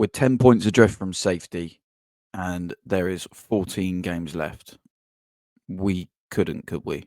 We're 10 points adrift from safety, and there is 14 games left. We couldn't, could we?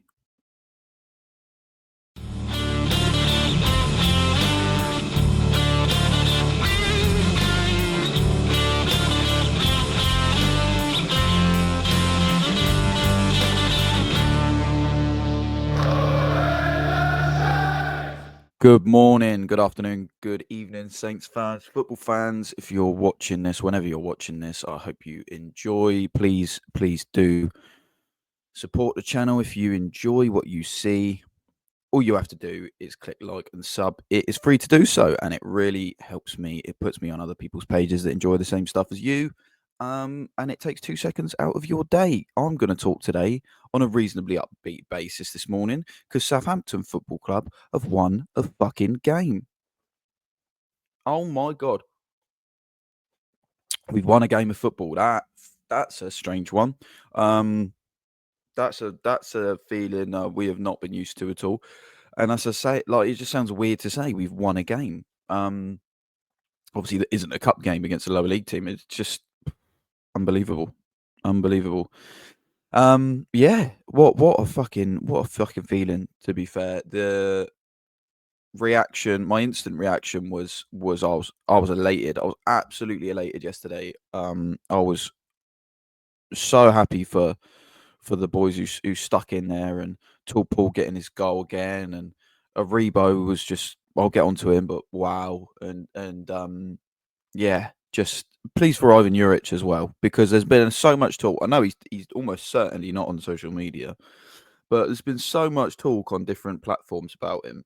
Good morning, good afternoon, good evening, Saints fans, football fans. If you're watching this, whenever you're watching this, I hope you enjoy. Please do support the channel if you enjoy what you see. All you have to do is click like and sub. It is free to do so, and it really helps me. It puts me on other people's pages that enjoy the same stuff as you. And it takes 2 seconds out of your day. I'm going to talk today on a reasonably upbeat basis this morning because Southampton Football Club have won a fucking game. Oh my God. We've won a game of football. That's a strange one. That's a feeling we have not been used to at all. And as I say, like, it just sounds weird to say we've won a game. Obviously, there isn't a cup game against a lower league team. It's just unbelievable. Yeah. What a fucking feeling. To be fair, the reaction, my instant reaction was I was elated. I was absolutely elated yesterday. I was so happy for the boys who stuck in there, and Tall Paul getting his goal again, and Aribo was just, I'll get onto him, but wow, and yeah, just pleased for Ivan Juric as well, because there's been so much talk. I know he's almost certainly not on social media, but there's been so much talk on different platforms about him,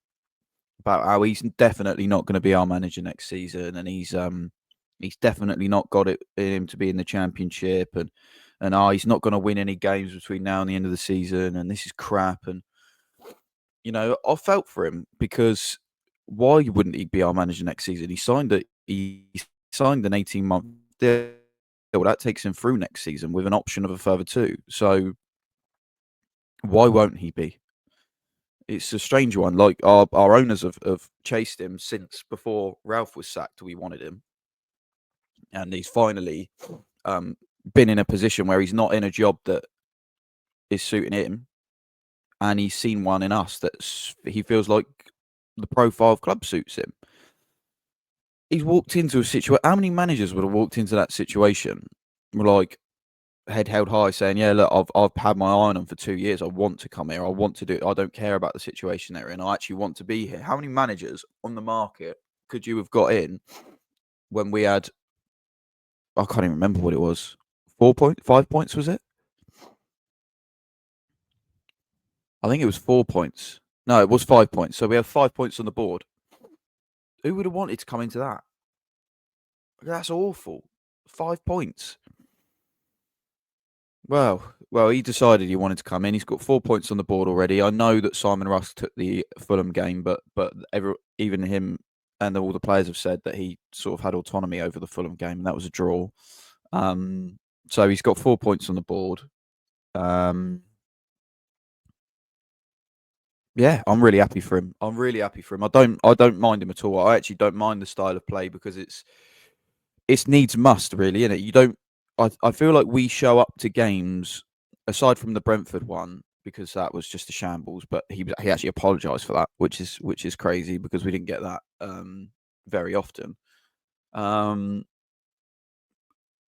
about how he's definitely not going to be our manager next season, and he's definitely not got it in him to be in the Championship, and he's not going to win any games between now and the end of the season, and this is crap. And I felt for him, because why wouldn't he be our manager next season? He signed an 18-month deal. That takes him through next season with an option of a further 2. So why won't he be? It's a strange one. Like, our owners have chased him since before Ralph was sacked. We wanted him, and he's finally been in a position where he's not in a job that is suiting him, and he's seen one in us that he feels like the profile of club suits him. He's walked into a situation. How many managers would have walked into that situation, like, head held high, saying, "Yeah, look, I've had my eye on them for 2 years. I want to come here. I want to do it. I don't care about the situation they're in. I actually want to be here." How many managers on the market could you have got in when we had? I can't even remember what it was. 5 points, was it? I think it was 4 points. No, it was 5 points. So we have 5 points on the board. Who would have wanted to come into that? That's awful. 5 points. Well, he decided he wanted to come in. He's got 4 points on the board already. I know that Simon Rusk took the Fulham game, but even him and all the players have said that he sort of had autonomy over the Fulham game, and that was a draw. So he's got 4 points on the board. Yeah, I'm really happy for him. I don't mind him at all. I actually don't mind the style of play, because it's needs must, really, isn't it? You don't. I feel like we show up to games, aside from the Brentford one, because that was just a shambles. But he actually apologised for that, which is crazy, because we didn't get that very often.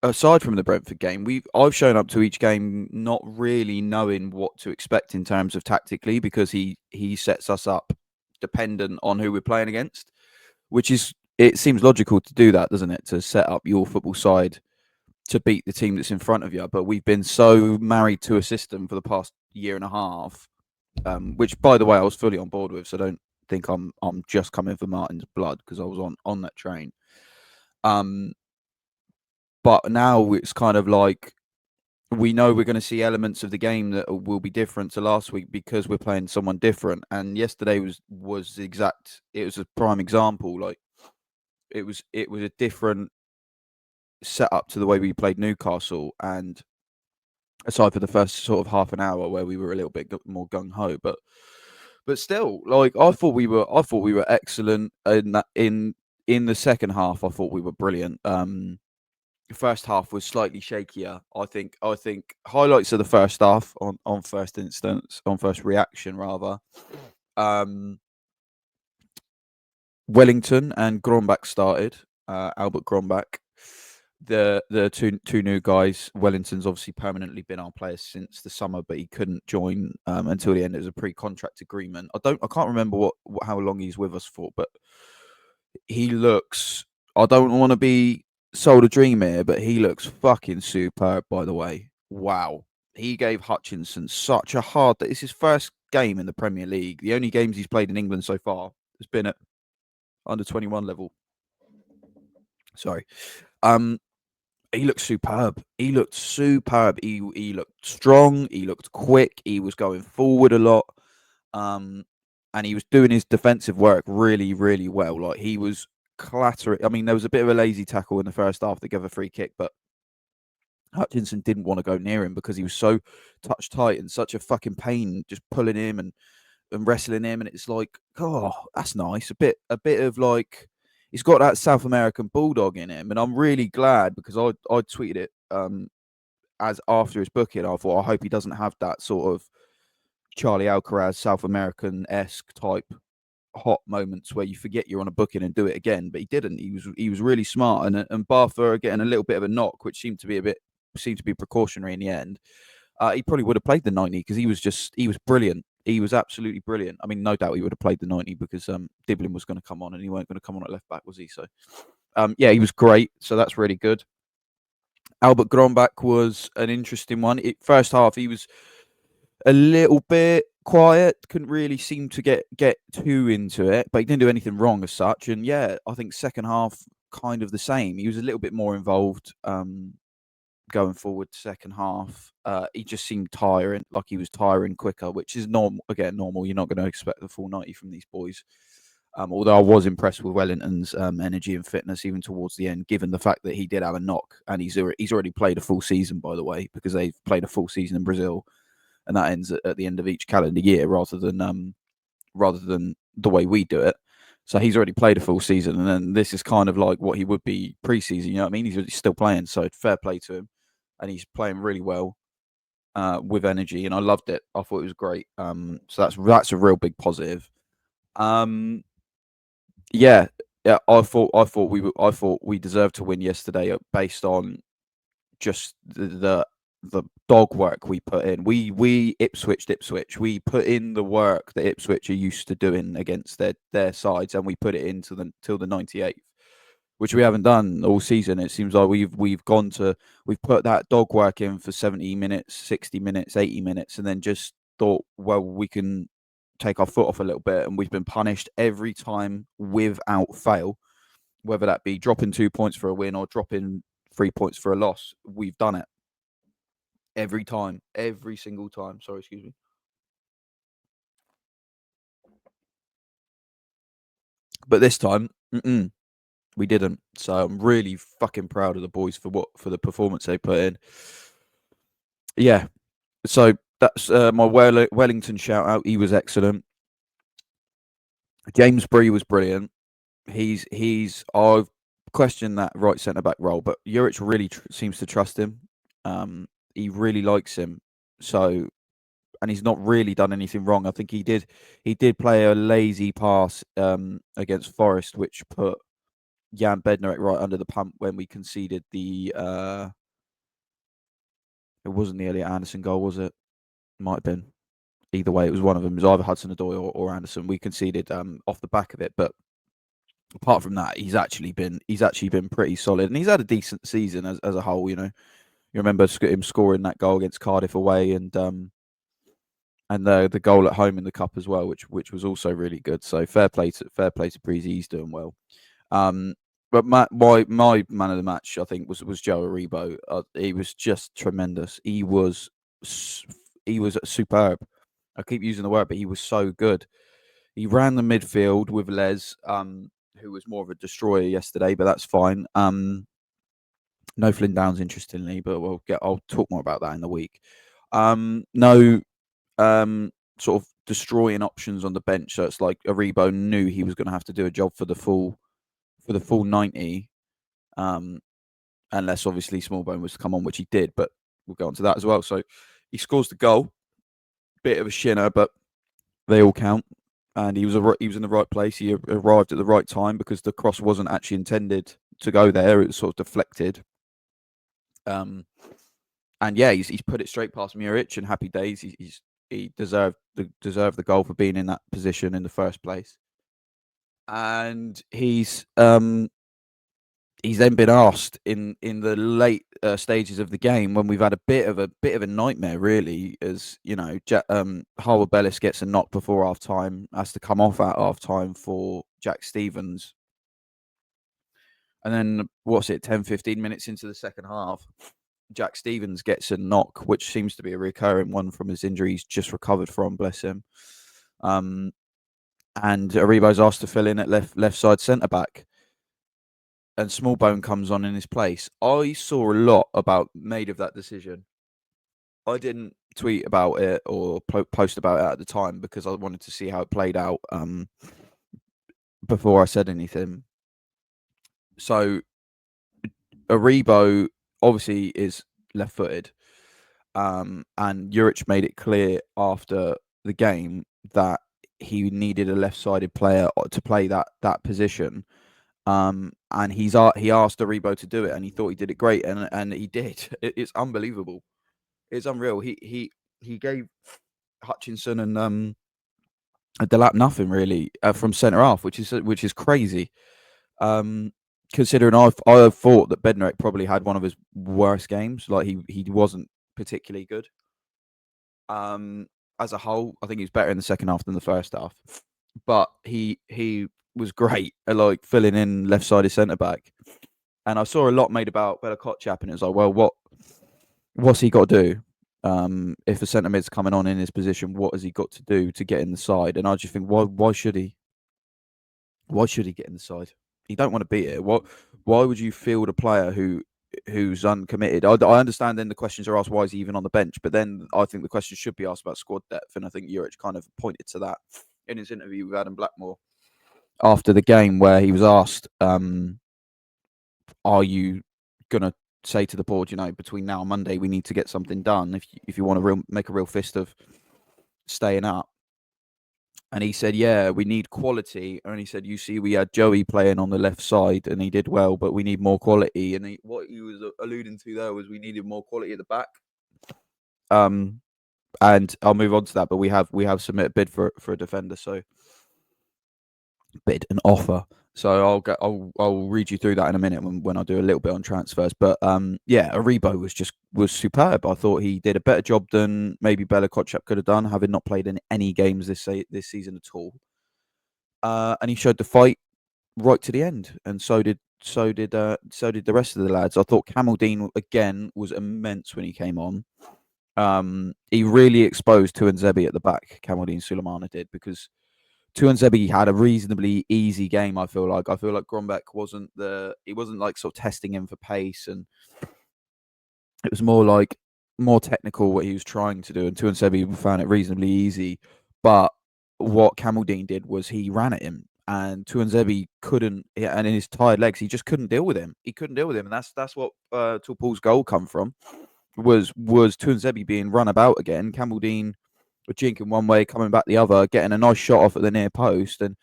Aside from the Brentford game, I've shown up to each game not really knowing what to expect in terms of tactically, because he sets us up dependent on who we're playing against, it seems logical to do that, doesn't it? To set up your football side to beat the team that's in front of you. But we've been so married to a system for the past year and a half, which, by the way, I was fully on board with. So don't think I'm just coming for Martin's blood, because I was on that train. But now it's kind of like, we know we're going to see elements of the game that will be different to last week, because we're playing someone different. And yesterday was a prime example. Like, it was a different setup to the way we played Newcastle, and aside for the first sort of half an hour where we were a little bit more gung ho, but still, like, I thought we were excellent in in the second half, I thought we were brilliant. The first half was slightly shakier. I think highlights of the first half on first instance, on first reaction rather. Um, Wellington and Grombach started. Albert Grombach, the two new guys. Wellington's obviously permanently been our player since the summer, but he couldn't join until the end. It was a pre-contract agreement. I can't remember how long he's with us for, but he looks. I don't want to be sold a dream here, but he looks fucking superb. By the way, wow, he gave Hutchinson such a hard. It's his first game in the Premier League. The only games he's played in England so far has been at under 21 level. Sorry. Um, he looked superb. He looked superb. He looked strong. He looked quick. He was going forward a lot. And he was doing his defensive work really, really well. Like he was clattering. I mean, there was a bit of a lazy tackle in the first half to give a free kick, but Hutchinson didn't want to go near him because he was so touch tight and such a fucking pain just pulling him and wrestling him. And it's like, oh, that's nice. A bit of like, he's got that South American bulldog in him, and I'm really glad because I tweeted it as after his booking. I thought I hope he doesn't have that sort of Charlie Alcaraz South American-esque type hot moments where you forget you're on a booking and do it again, but he didn't. He was really smart, and Bartha getting a little bit of a knock, which seemed to be precautionary in the end. He probably would have played the 90 because he was brilliant. He was absolutely brilliant. I mean, no doubt he would have played the 90 because Diblin was going to come on and he weren't going to come on at left back, was he? So, yeah, he was great. So that's really good. Albert Grombach was an interesting one. First half, he was a little bit quiet, couldn't really seem to get too into it, but he didn't do anything wrong as such. And yeah, I think second half, kind of the same. He was a little bit more involved. Going forward second half, he just seemed tiring, like he was tiring quicker, which is normal. Again, normal. You're not going to expect the full 90 from these boys. Although I was impressed with Wellington's energy and fitness even towards the end, given the fact that he did have a knock and he's already played a full season, by the way, because they've played a full season in Brazil, and that ends at the end of each calendar year rather than the way we do it. So he's already played a full season, and then this is kind of like what he would be pre-season. You know what I mean? He's still playing, so fair play to him. And he's playing really well with energy, and I loved it. I thought it was great. So that's a real big positive. Yeah, I thought we deserved to win yesterday based on just the dog work we put in. We Ipswich. We put in the work that Ipswich are used to doing against their sides, and we put it into till the 98th. Which we haven't done all season. It seems like we've put that dog work in for 70 minutes, 60 minutes, 80 minutes, and then just thought, well, we can take our foot off a little bit, and we've been punished every time without fail, whether that be dropping 2 points for a win or dropping 3 points for a loss. We've done it every time, every single time. Sorry, excuse me. But this time, we didn't. So I'm really fucking proud of the boys for the performance they put in. Yeah. So that's my Wellington shout out. He was excellent. James Bree was brilliant. I've questioned that right centre back role, but Juric really seems to trust him. He really likes him. So, and he's not really done anything wrong. I think he did play a lazy pass against Forest, which put Jan Bednarek right under the pump when we conceded the. It wasn't the Elliot Anderson goal, was it? Might have been. Either way, it was one of them. It was either Hudson-Odoi or Anderson. We conceded off the back of it, but apart from that, he's actually been pretty solid, and he's had a decent season as a whole. You know, you remember him scoring that goal against Cardiff away, and the goal at home in the cup as well, which was also really good. So fair play to Breezy, he's doing well. But my man of the match, I think, was Joe Aribo. He was just tremendous. He was superb. I keep using the word, but he was so good. He ran the midfield with Les, who was more of a destroyer yesterday, but that's fine. No Flynn Downs, interestingly, but I'll talk more about that in the week. No sort of destroying options on the bench, so it's like Aribo knew he was going to have to do a job for the full for the full 90, unless obviously Smallbone was to come on, which he did, but we'll go on to that as well. So he scores the goal, bit of a shinner, but they all count. And he was in the right place. He arrived at the right time because the cross wasn't actually intended to go there. It was sort of deflected. And yeah, he's put it straight past Muric, and happy days. He deserved the goal for being in that position in the first place. And he's then been asked in the late stages of the game, when we've had a bit of a nightmare, really, as you know, Harwood Bellis gets a knock before half time, has to come off at half time for Jack Stevens, and then 10-15 minutes into the second half, Jack Stevens gets a knock, which seems to be a recurring one from his injury he's just recovered from, bless him. And Aribo's asked to fill in at left side centre back, and Smallbone comes on in his place. I saw a lot made of that decision. I didn't tweet about it or post about it at the time because I wanted to see how it played out before I said anything. So Aribo obviously is left-footed, and Juric made it clear after the game that he needed a left-sided player to play that position. And he asked Aribo to do it, and he thought he did it great, and he did. It's unbelievable. It's unreal. He gave Hutchinson and Delap nothing really from centre half, which is crazy. Considering I thought that Bednarek probably had one of his worst games. Like he wasn't particularly good. As a whole, I think he was better in the second half than the first half. But he was great at like filling in left-sided centre back. And I saw a lot made about Bella Kotchap, and it was like, well, what's he got to do? If a centre mid's coming on in his position, what has he got to do to get in the side? And I just think, why should he? Why should he get in the side? He don't want to be here. Why would you field a player who's uncommitted? I understand then the questions are asked, why is he even on the bench? But then I think the question should be asked about squad depth, and I think Juric kind of pointed to that in his interview with Adam Blackmore after the game, where he was asked, are you going to say to the board, between now and Monday, we need to get something done if you want to make a real fist of staying up? And he said, yeah, we need quality. And he said, you see, we had Joey playing on the left side and he did well, but we need more quality. And what he was alluding to there was we needed more quality at the back. And I'll move on to that, but we have submitted a bid for a defender. So bid an offer. So I'll read you through that in a minute when I do a little bit on transfers. But yeah, Aribo was superb. I thought he did a better job than maybe Bella Kotchap could have done, having not played in any games this season at all. And he showed the fight right to the end, and so did the rest of the lads. I thought Camaldine again was immense when he came on. He really exposed Tuanzebe at the back. Camaldine Sulemana did, because Tuanzebe had a reasonably easy game. I feel like Grombeck wasn't like sort of testing him for pace, and it was more technical what he was trying to do. And Tuanzebe found it reasonably easy, but what Camaldine did was he ran at him, and Tuanzebe couldn't. And in his tired legs, he just couldn't deal with him. And that's what Tulpool's goal come from. Was Tuanzebe being run about again? Camaldine jinking one way, coming back the other, getting a nice shot off at the near post, and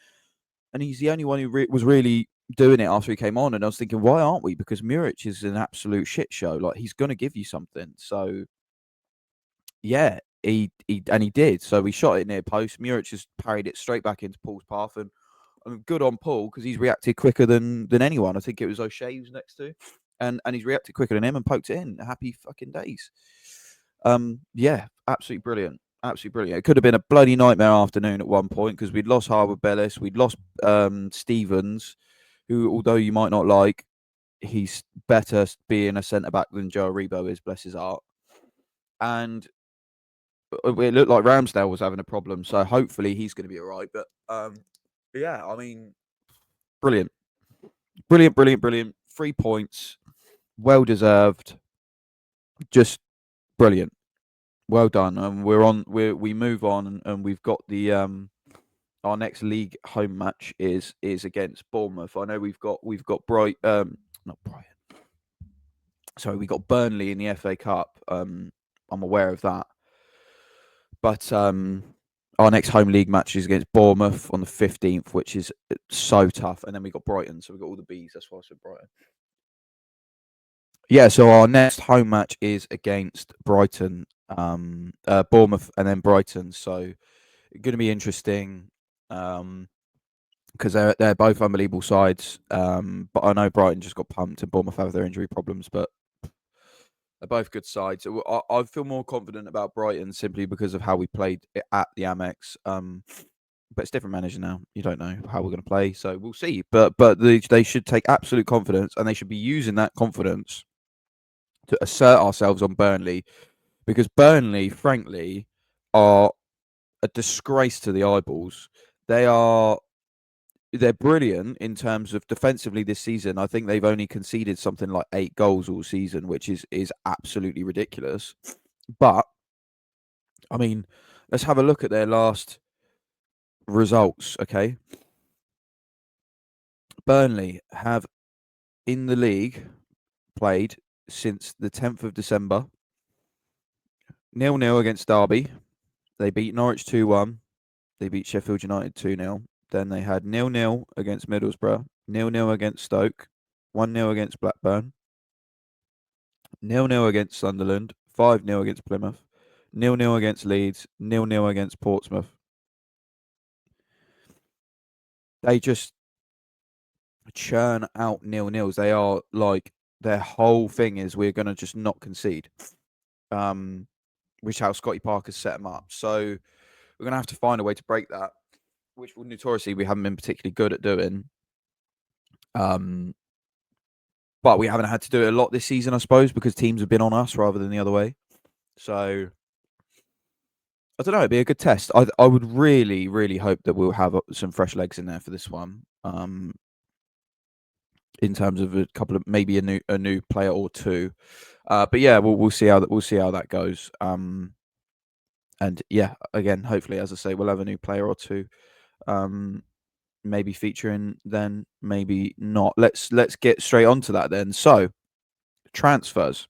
he's the only one who was really doing it after he came on. And I was thinking, why aren't we? Because Muric is an absolute shit show. Like, he's going to give you something. So yeah, he did. So we shot it near post. Muric just parried it straight back into Paul's path, and good on Paul, because he's reacted quicker than anyone. I think it was O'Shea who's next to, and he's reacted quicker than him and poked it in. Happy fucking days. Yeah, absolutely brilliant. Absolutely brilliant. It could have been a bloody nightmare afternoon at one point, because we'd lost Harwood Bellis, we'd lost Stevens, who, although you might not like, he's better being a centre back than Joe Aribo is, bless his heart. And it looked like Ramsdale was having a problem, so hopefully he's going to be all right. But yeah, I mean, brilliant. 3 points, well deserved, just brilliant. Well done. And we move on, and we've got the our next league home match is against Bournemouth. I know we've got not Brighton. Sorry, we got Burnley in the FA Cup. I'm aware of that, but our next home league match is against Bournemouth on the 15th, which is so tough. And then we got Brighton, so we got all the Bs. That's why I said Brighton. Yeah, so our next home match is against Brighton, Bournemouth, and then Brighton. So going to be interesting because they're both unbelievable sides. But I know Brighton just got pumped and Bournemouth have their injury problems, but they're both good sides. I feel more confident about Brighton simply because of how we played at the Amex. But it's different manager now. You don't know how we're going to play, so we'll see. But they should take absolute confidence, and they should be using that confidence to assert ourselves on Burnley, because Burnley, frankly, are a disgrace to the eyeballs. They're brilliant in terms of defensively this season. I think they've only conceded something like 8 goals all season, which is absolutely ridiculous. But I mean, let's have a look at their last results, okay? Burnley have in the league played since the 10th of December. 0-0 against Derby. They beat Norwich 2-1. They beat Sheffield United 2-0. Then they had 0-0 against Middlesbrough, 0-0 against Stoke, 1-0 against Blackburn, 0-0 against Sunderland, 5-0 against Plymouth, 0-0 against Leeds, 0-0 against Portsmouth. They just churn out 0-0s. They are like, their whole thing is we're going to just not concede, which is how Scotty Parker's set them up. So we're going to have to find a way to break that, which notoriously we haven't been particularly good at doing. But we haven't had to do it a lot this season, I suppose, because teams have been on us rather than the other way. So I don't know. It'd be a good test. I would really, really hope that we'll have some fresh legs in there for this one. In terms of a couple of maybe a new player or two. But yeah, we'll see how that goes. And yeah, again, hopefully, as I say, we'll have a new player or two. Maybe featuring then, maybe not. Let's get straight onto that then. So transfers.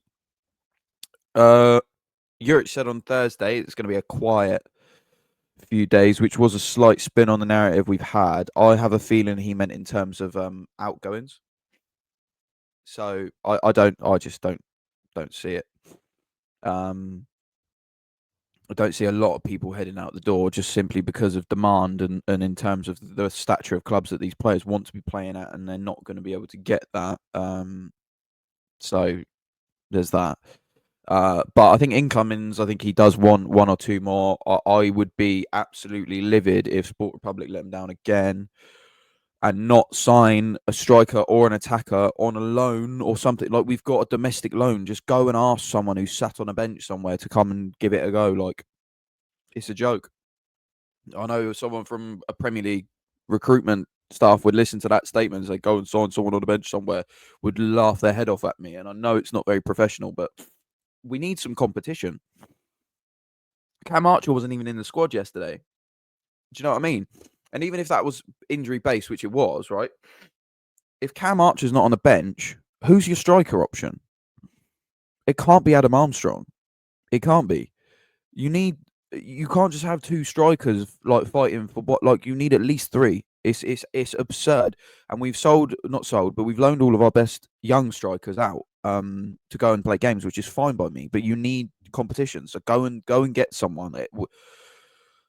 Juric said on Thursday it's going to be a quiet few days, which was a slight spin on the narrative we've had. I have a feeling he meant in terms of outgoings. So I just don't see it. I don't see a lot of people heading out the door just simply because of demand and in terms of the stature of clubs that these players want to be playing at, and they're not going to be able to get that. So there's that. But I think incomings, I think he does want 1 or 2 more. I would be absolutely livid if Sport Republic let him down again and not sign a striker or an attacker on a loan or something. Like, we've got a domestic loan. Just go and ask someone who's sat on a bench somewhere to come and give it a go. Like, it's a joke. I know someone from a Premier League recruitment staff would listen to that statement and say, go and sign someone on the bench somewhere, would laugh their head off at me. And I know it's not very professional, but we need some competition. Cam Archer wasn't even in the squad yesterday. Do you know what I mean? And even if that was injury based, which it was, right? If Cam Archer's not on the bench, who's your striker option? It can't be Adam Armstrong. It can't be. You can't just have 2 strikers like fighting for what, like, you need at least 3. It's absurd. And we've we've loaned all of our best young strikers out to go and play games, which is fine by me. But you need competition, so go and get someone.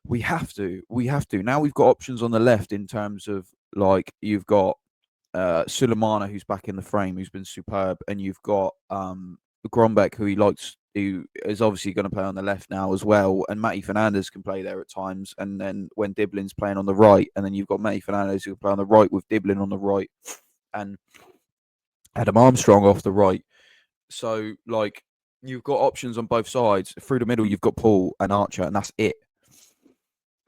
We have to. Now we've got options on the left in terms of, like, you've got Sulemana, who's back in the frame, who's been superb, and you've got Grombeck, who is obviously going to play on the left now as well, and Matty Fernandez can play there at times, and then when Diblin's playing on the right, and then you've got Matty Fernandez who can play on the right with Diblin on the right, and Adam Armstrong off the right. So, like, you've got options on both sides. Through the middle, you've got Paul and Archer, and that's it.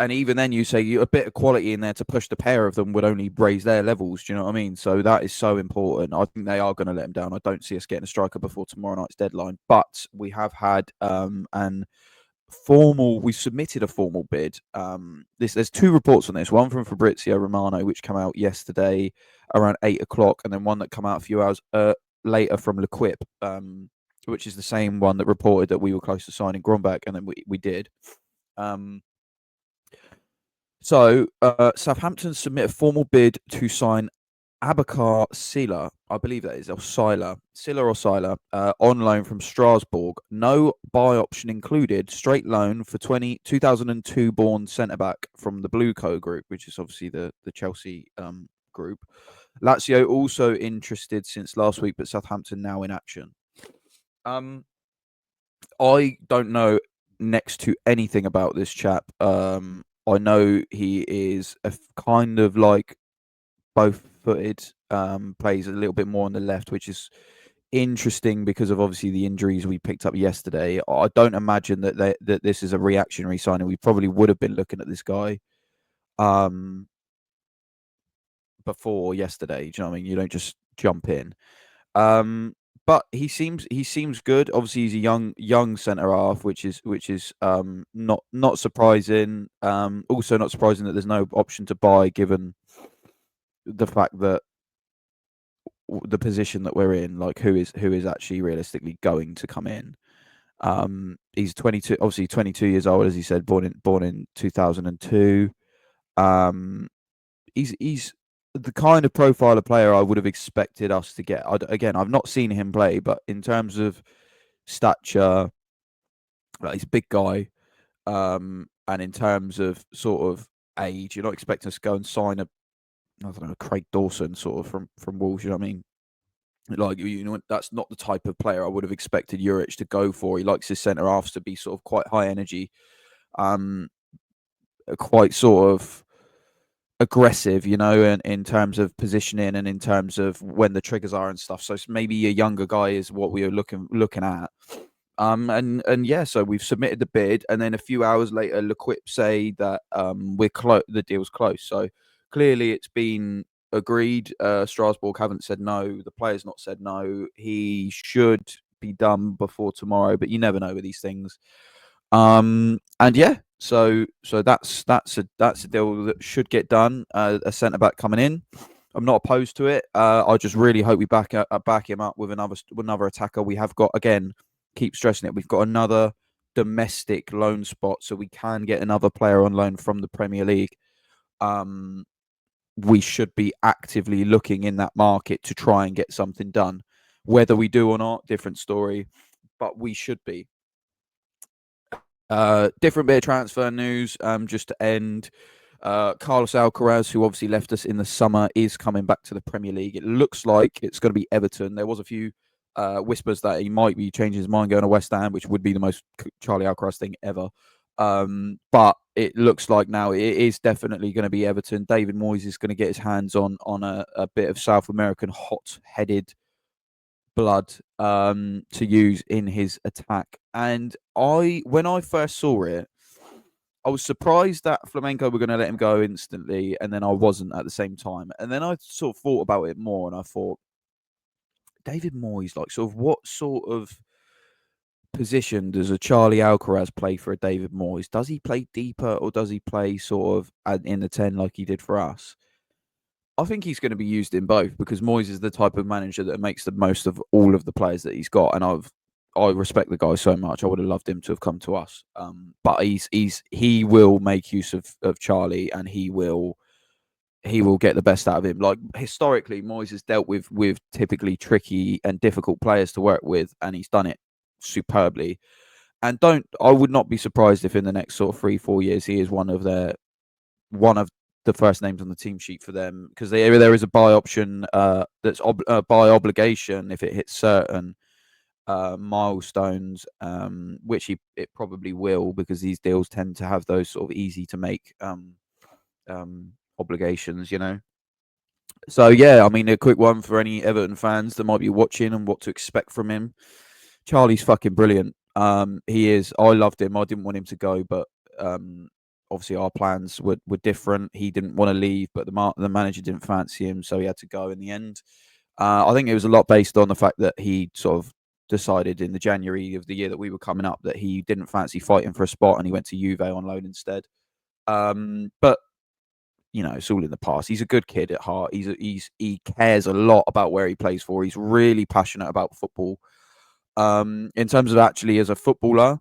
And even then, you say a bit of quality in there to push the pair of them would only raise their levels. Do you know what I mean? So that is so important. I think they are going to let him down. I don't see us getting a striker before tomorrow night's deadline. But we have had an we submitted a formal bid. There's two reports on this. One from Fabrizio Romano, which came out yesterday around 8 o'clock, and then one that came out a few hours later from L'Equipe, which is the same one that reported that we were close to signing Gromback, and then we did. So Southampton submit a formal bid to sign Abakar Sila, I believe that is, or Sila, on loan from Strasbourg. No buy option included. Straight loan for 2002 born centre back from the Blue Co group, which is obviously the Chelsea group. Lazio also interested since last week, but Southampton now in action. I don't know next to anything about this chap. I know he is a kind of like both-footed, plays a little bit more on the left, which is interesting because of obviously the injuries we picked up yesterday. I don't imagine that this is a reactionary signing. We probably would have been looking at this guy before yesterday. Do you know what I mean? You don't just jump in. But he seems good. Obviously, he's a young centre half, which is not surprising. Also not surprising that there's no option to buy, given the fact that the position that we're in, like who is actually realistically going to come in. He's 22, obviously 22 years old, as he said, born in 2002. He's the kind of profile of player I would have expected us to get. Again, I've not seen him play, but in terms of stature, like, he's a big guy. And in terms of sort of age, you're not expecting us to go and sign I don't know, Craig Dawson sort of from Wolves. You know what I mean? Like, you know, that's not the type of player I would have expected Juric to go for. He likes his centre halves to be sort of quite high energy, quite sort of aggressive, you know, in terms of positioning and in terms of when the triggers are and stuff. So maybe a younger guy is what we are looking at. And yeah, so we've submitted the bid, and then a few hours later, L'Equipe say that the deal's close. So clearly, it's been agreed. Strasbourg haven't said no. The player's not said no. He should be done before tomorrow, but you never know with these things. And yeah, so that's a deal that should get done. A centre back coming in. I'm not opposed to it. I just really hope we back him up with another attacker. We have got, again, keep stressing it, we've got another domestic loan spot, so we can get another player on loan from the Premier League. We should be actively looking in that market to try and get something done. Whether we do or not, different story, but we should be. Different bit of transfer news, just to end. Carlos Alcaraz, who obviously left us in the summer, is coming back to the Premier League. It looks like it's going to be Everton. There was a few whispers that he might be changing his mind, going to West Ham, which would be the most Charlie Alcaraz thing ever. But it looks like now it is definitely going to be Everton. David Moyes is going to get his hands on a bit of South American hot-headed blood to use in his attack. And when I first saw it, I was surprised that Flamengo were going to let him go instantly, and then I wasn't at the same time. And then I sort of thought about it more, and I thought, David Moyes, like, sort of what sort of position does a Charlie Alcaraz play for a David Moyes? Does he play deeper, or does he play sort of in the 10 like he did for us? I think he's going to be used in both, because Moyes is the type of manager that makes the most of all of the players that he's got, and I respect the guy so much. I would have loved him to have come to us, but he will make use of Charlie, and he will get the best out of him. Like, historically, Moyes has dealt with typically tricky and difficult players to work with, and he's done it superbly. And I would not be surprised if in the next sort of 3-4 years he is one of the first names on the team sheet for them, because there is a buy option that's buy obligation if it hits certain milestones, which it probably will, because these deals tend to have those sort of easy to make obligations, you know. So yeah, I mean, a quick one for any Everton fans that might be watching and what to expect from him. Charlie's fucking brilliant. He is. I loved him. I didn't want him to go, but obviously our plans were different. He didn't want to leave, but the manager didn't fancy him, so he had to go in the end. I think it was a lot based on the fact that he sort of decided in the January of the year that we were coming up that he didn't fancy fighting for a spot, and he went to Juve on loan instead. But it's all in the past. He's a good kid at heart. He cares a lot about where he plays for. He's really passionate about football. In terms of actually as a footballer,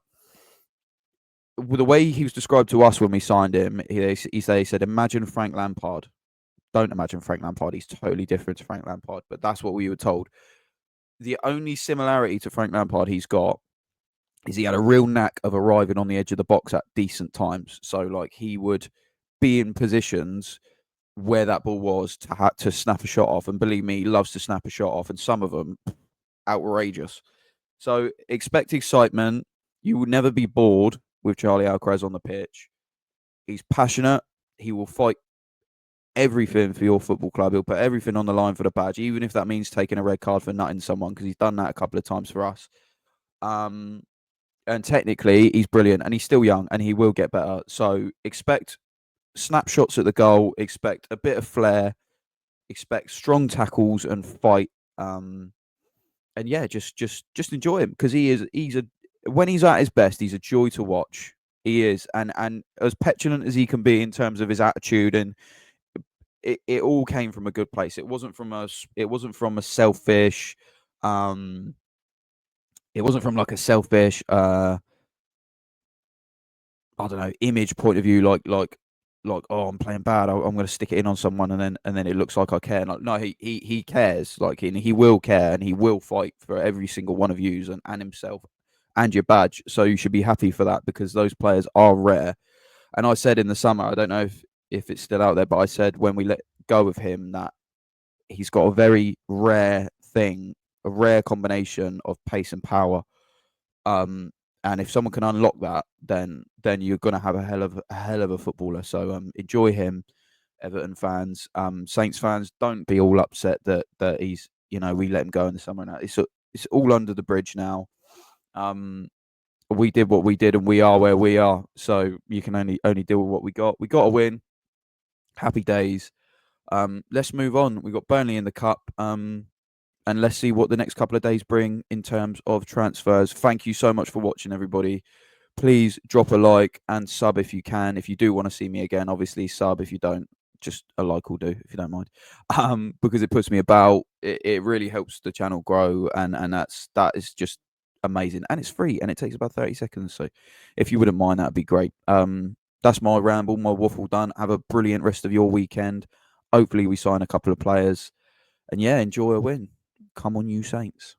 the way he was described to us when we signed him, he said, imagine Frank Lampard. Don't imagine Frank Lampard. He's totally different to Frank Lampard, but that's what we were told. The only similarity to Frank Lampard he's got is he had a real knack of arriving on the edge of the box at decent times. So, like, he would be in positions where that ball was to snap a shot off. And believe me, he loves to snap a shot off, and some of them outrageous. So expect excitement. You will never be bored with Charlie Alcaraz on the pitch. He's passionate. He will fight everything for your football club. He'll put everything on the line for the badge, even if that means taking a red card for nutting someone, because he's done that a couple of times for us. And technically, he's brilliant, and he's still young, and he will get better. So expect snapshots at the goal. Expect a bit of flair. Expect strong tackles and fight. And yeah, just enjoy him, because when he's at his best, he's a joy to watch. He is, and as petulant as he can be in terms of his attitude, and it all came from a good place. It wasn't from a selfish, it wasn't from like a selfish, I don't know, image point of view, like oh, I'm playing bad, I'm going to stick it in on someone, and then it looks like I care. Like, no, he cares, like, and he will care, and he will fight for every single one of you and himself and your badge. So you should be happy for that, because those players are rare. And I said in the summer, I don't know if it's still out there, but I said when we let go of him that he's got a very rare thing, a rare combination of pace and power. And if someone can unlock that, then you're going to have a hell of a footballer. So enjoy him, Everton fans. Saints fans, don't be all upset that he's, we let him go in the summer. Now it's all under the bridge now. We did what we did, and we are where we are. So you can only deal with what we got. We got a win. Happy days. Let's move on. We got Burnley in the cup. And let's see what the next couple of days bring in terms of transfers. Thank you so much for watching, everybody. Please drop a like and sub if you can. If you do want to see me again, obviously sub. If you don't, just a like will do, if you don't mind. Because it puts me about. It really helps the channel grow, and that is just amazing. And it's free, and it takes about 30 seconds. So if you wouldn't mind, that'd be great. That's my ramble, my waffle done. Have a brilliant rest of your weekend. Hopefully we sign a couple of players. And yeah, enjoy a win. Come on, you Saints.